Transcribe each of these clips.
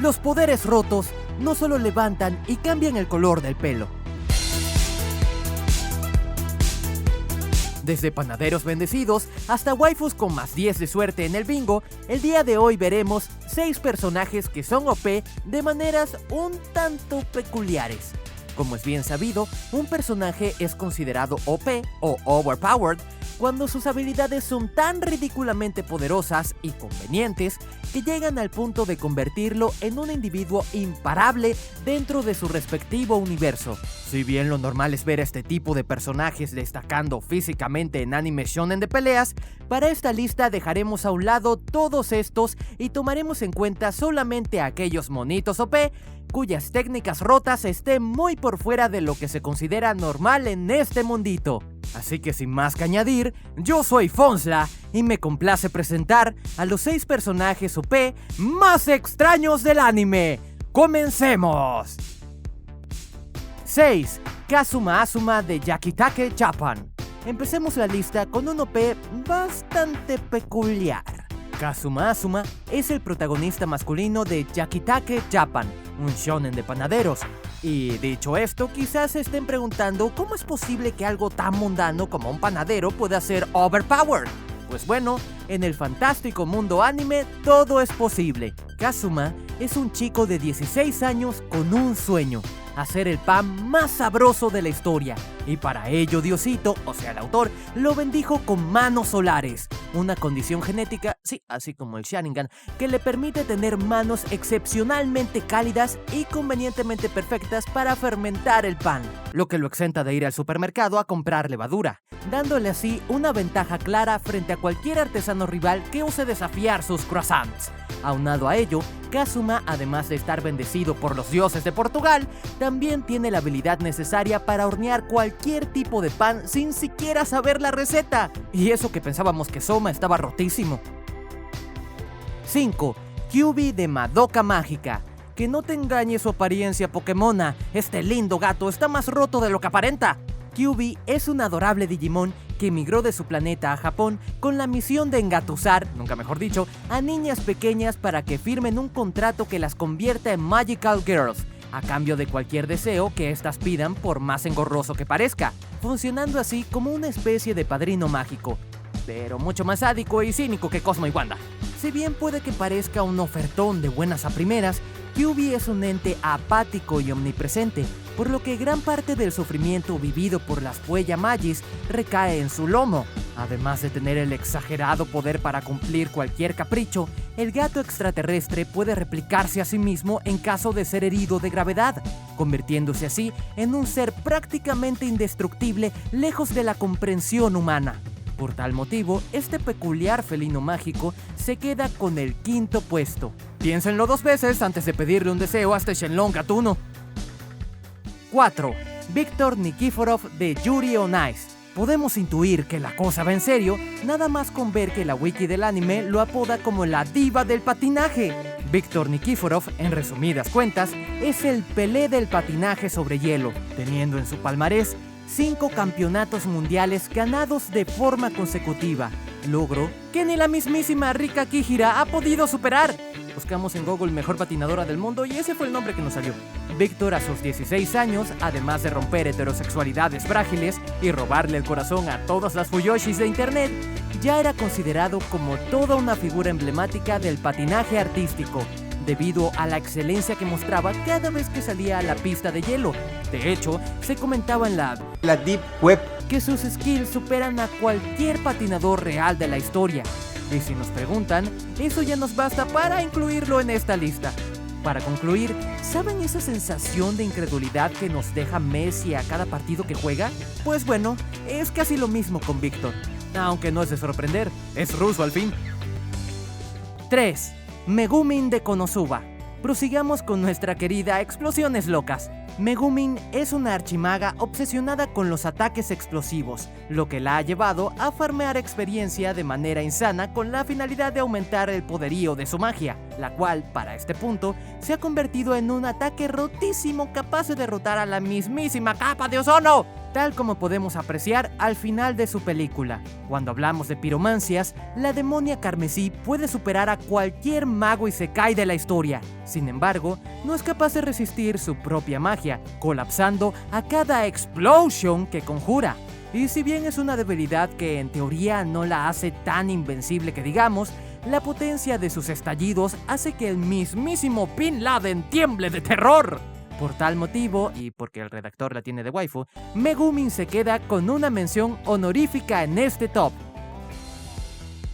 Los poderes rotos no solo levantan y cambian el color del pelo. Desde panaderos bendecidos hasta waifus con más 10 de suerte en el bingo, el día de hoy veremos 6 personajes que son OP de maneras un tanto peculiares. Como es bien sabido, un personaje es considerado OP o overpowered cuando sus habilidades son tan ridículamente poderosas y convenientes que llegan al punto de convertirlo en un individuo imparable dentro de su respectivo universo. Si bien lo normal es ver a este tipo de personajes destacando físicamente en anime shonen de peleas, para esta lista dejaremos a un lado todos estos y tomaremos en cuenta solamente a aquellos monitos OP cuyas técnicas rotas estén muy por fuera de lo que se considera normal en este mundito. Así que sin más que añadir, yo soy Fonsla y me complace presentar a los 6 personajes OP más extraños del anime. ¡Comencemos! 6. Kazuma Asuma de Yakitake Japan. Empecemos la lista con un OP bastante peculiar. Kazuma Asuma es el protagonista masculino de Yakitake Japan, un shonen de panaderos. Y dicho esto, quizás se estén preguntando cómo es posible que algo tan mundano como un panadero pueda ser overpowered. Pues bueno, en el fantástico mundo anime todo es posible. Kazuma es un chico de 16 años con un sueño: hacer el pan más sabroso de la historia. Y para ello Diosito, o sea el autor, lo bendijo con manos solares, una condición genética, sí, así como el Sharingan, que le permite tener manos excepcionalmente cálidas y convenientemente perfectas para fermentar el pan, lo que lo exenta de ir al supermercado a comprar levadura, dándole así una ventaja clara frente a cualquier artesano rival que ose desafiar sus croissants. Aunado a ello, Kazuma, además de estar bendecido por los dioses de Portugal, también tiene la habilidad necesaria para hornear cualquier tipo de pan sin siquiera saber la receta. Y eso que pensábamos que Soma estaba rotísimo. 5. Kyuubi de Madoka Mágica. Que no te engañe su apariencia Pokémona, este lindo gato está más roto de lo que aparenta. Kyuubi es un adorable Digimon que emigró de su planeta a Japón con la misión de engatusar, nunca mejor dicho, a niñas pequeñas para que firmen un contrato que las convierta en Magical Girls, a cambio de cualquier deseo que éstas pidan por más engorroso que parezca, funcionando así como una especie de padrino mágico, pero mucho más sádico y cínico que Cosmo y Wanda. Si bien puede que parezca un ofertón de buenas a primeras, Kyuubi es un ente apático y omnipresente, por lo que gran parte del sufrimiento vivido por las Puella Magis recae en su lomo. Además de tener el exagerado poder para cumplir cualquier capricho, el gato extraterrestre puede replicarse a sí mismo en caso de ser herido de gravedad, convirtiéndose así en un ser prácticamente indestructible lejos de la comprensión humana. Por tal motivo, este peculiar felino mágico se queda con el 5º puesto. Piénsenlo 2 veces antes de pedirle un deseo a este Shenlong gatuno. 4. Viktor Nikiforov de Yuri on Ice. Podemos intuir que la cosa va en serio, nada más con ver que la wiki del anime lo apoda como la diva del patinaje. Viktor Nikiforov, en resumidas cuentas, es el Pelé del patinaje sobre hielo, teniendo en su palmarés 5 campeonatos mundiales ganados de forma consecutiva, logro que ni la mismísima Rika Kihira ha podido superar. Buscamos en Google mejor patinadora del mundo y ese fue el nombre que nos salió. Víctor, a sus 16 años, además de romper heterosexualidades frágiles y robarle el corazón a todas las fuyoshis de internet, ya era considerado como toda una figura emblemática del patinaje artístico, debido a la excelencia que mostraba cada vez que salía a la pista de hielo. De hecho, se comentaba en la Deep Web que sus skills superan a cualquier patinador real de la historia. Y si nos preguntan, eso ya nos basta para incluirlo en esta lista. Para concluir, ¿saben esa sensación de incredulidad que nos deja Messi a cada partido que juega? Pues bueno, es casi lo mismo con Víctor. Aunque no es de sorprender, es ruso al fin. 3. Megumin de Konosuba. Prosigamos con nuestra querida Explosiones Locas. Megumin es una archimaga obsesionada con los ataques explosivos, lo que la ha llevado a farmear experiencia de manera insana con la finalidad de aumentar el poderío de su magia, la cual, para este punto, se ha convertido en un ataque rotísimo capaz de derrotar a la mismísima capa de ozono. tal como podemos apreciar al final de su película. Cuando hablamos de piromancias, la demonia carmesí puede superar a cualquier mago isekai de la historia. Sin embargo, no es capaz de resistir su propia magia, colapsando a cada explosion que conjura. Y si bien es una debilidad que en teoría no la hace tan invencible que digamos, la potencia de sus estallidos hace que el mismísimo Bin Laden tiemble de terror. Por tal motivo, y porque el redactor la tiene de waifu, Megumin se queda con una mención honorífica en este top.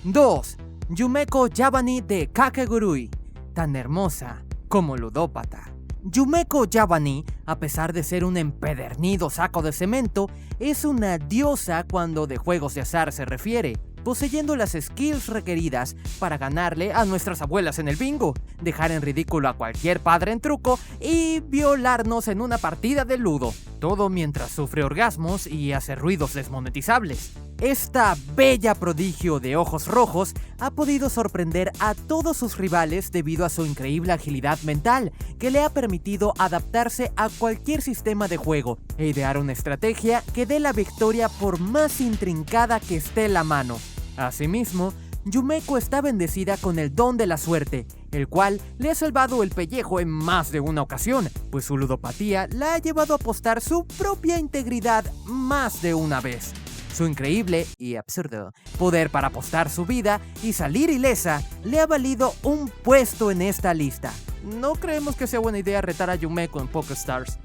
2. Yumeko Yabani de Kakegurui, tan hermosa como ludópata. Yumeko Yabani, a pesar de ser un empedernido saco de cemento, es una diosa cuando de juegos de azar se refiere, poseyendo las skills requeridas para ganarle a nuestras abuelas en el bingo, dejar en ridículo a cualquier padre en truco y violarnos en una partida de ludo, todo mientras sufre orgasmos y hace ruidos desmonetizables. Esta bella prodigio de ojos rojos ha podido sorprender a todos sus rivales debido a su increíble agilidad mental, que le ha permitido adaptarse a cualquier sistema de juego e idear una estrategia que dé la victoria por más intrincada que esté la mano. Asimismo, Yumeko está bendecida con el don de la suerte, el cual le ha salvado el pellejo en más de una ocasión, pues su ludopatía la ha llevado a apostar su propia integridad más de una vez. Su increíble y absurdo poder para apostar su vida y salir ilesa le ha valido un puesto en esta lista. No creemos que sea buena idea retar a Yumeko en PokéStars.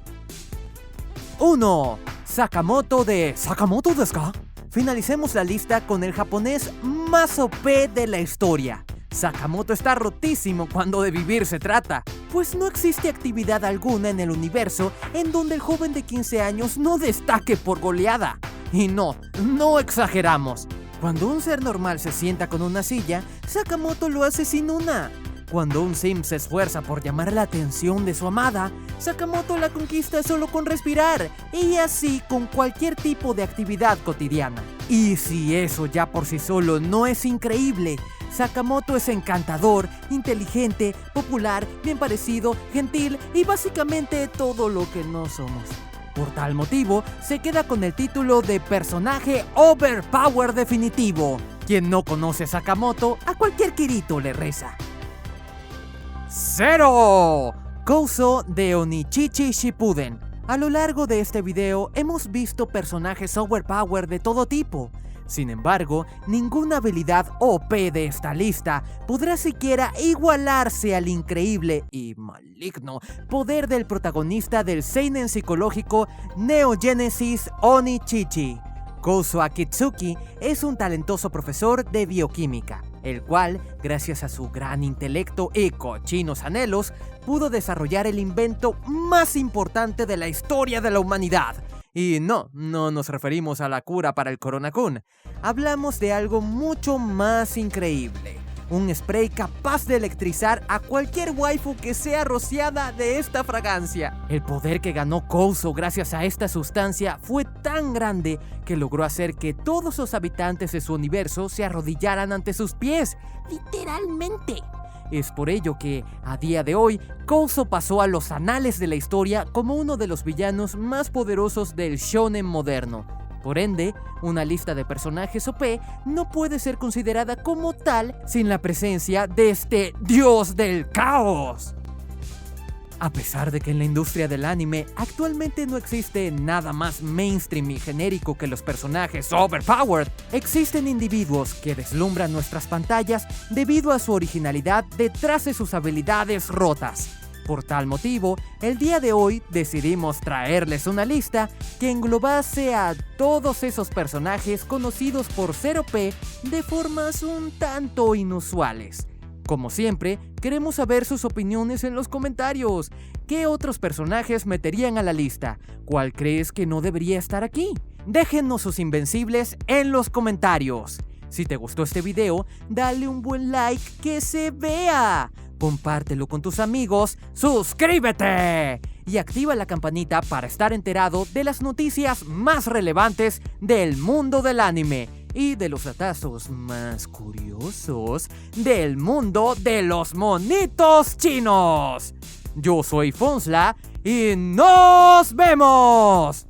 1. Sakamoto de ¿Sakamoto desu ka? Finalicemos la lista con el japonés más OP de la historia. Sakamoto está rotísimo cuando de vivir se trata, pues no existe actividad alguna en el universo en donde el joven de 15 años no destaque por goleada. Y no exageramos. Cuando un ser normal se sienta con una silla, Sakamoto lo hace sin una. Cuando un sim se esfuerza por llamar la atención de su amada, Sakamoto la conquista solo con respirar, y así con cualquier tipo de actividad cotidiana. Y si eso ya por sí solo no es increíble, Sakamoto es encantador, inteligente, popular, bien parecido, gentil y básicamente todo lo que no somos. Por tal motivo, se queda con el título de personaje overpower definitivo. Quien no conoce a Sakamoto, a cualquier Kirito le reza. 0. Kouso de Onichichi Shippuden. A lo largo de este video hemos visto personajes overpower de todo tipo. Sin embargo, ninguna habilidad OP de esta lista podrá siquiera igualarse al increíble y maligno poder del protagonista del seinen psicológico Neo Genesis Onichichi. Kouso Akitsuki es un talentoso profesor de bioquímica, el cual, gracias a su gran intelecto y cochinos anhelos, pudo desarrollar el invento más importante de la historia de la humanidad. Y no nos referimos a la cura para el Corona-kun. Hablamos de algo mucho más increíble. Un spray capaz de electrizar a cualquier waifu que sea rociada de esta fragancia. El poder que ganó Kouso gracias a esta sustancia fue tan grande que logró hacer que todos los habitantes de su universo se arrodillaran ante sus pies. Literalmente. Es por ello que, a día de hoy, Kouso pasó a los anales de la historia como uno de los villanos más poderosos del shonen moderno. Por ende, una lista de personajes OP no puede ser considerada como tal sin la presencia de este dios del caos. A pesar de que en la industria del anime actualmente no existe nada más mainstream y genérico que los personajes overpowered, existen individuos que deslumbran nuestras pantallas debido a su originalidad detrás de sus habilidades rotas. Por tal motivo, el día de hoy decidimos traerles una lista que englobase a todos esos personajes conocidos por ser OP de formas un tanto inusuales. Como siempre, queremos saber sus opiniones en los comentarios. ¿Qué otros personajes meterían a la lista? ¿Cuál crees que no debería estar aquí? Déjennos sus invencibles en los comentarios. Si te gustó este video, dale un buen like que se vea. Compártelo con tus amigos, suscríbete y activa la campanita para estar enterado de las noticias más relevantes del mundo del anime y de los datazos más curiosos del mundo de los monitos chinos. Yo soy Fonsla y ¡nos vemos!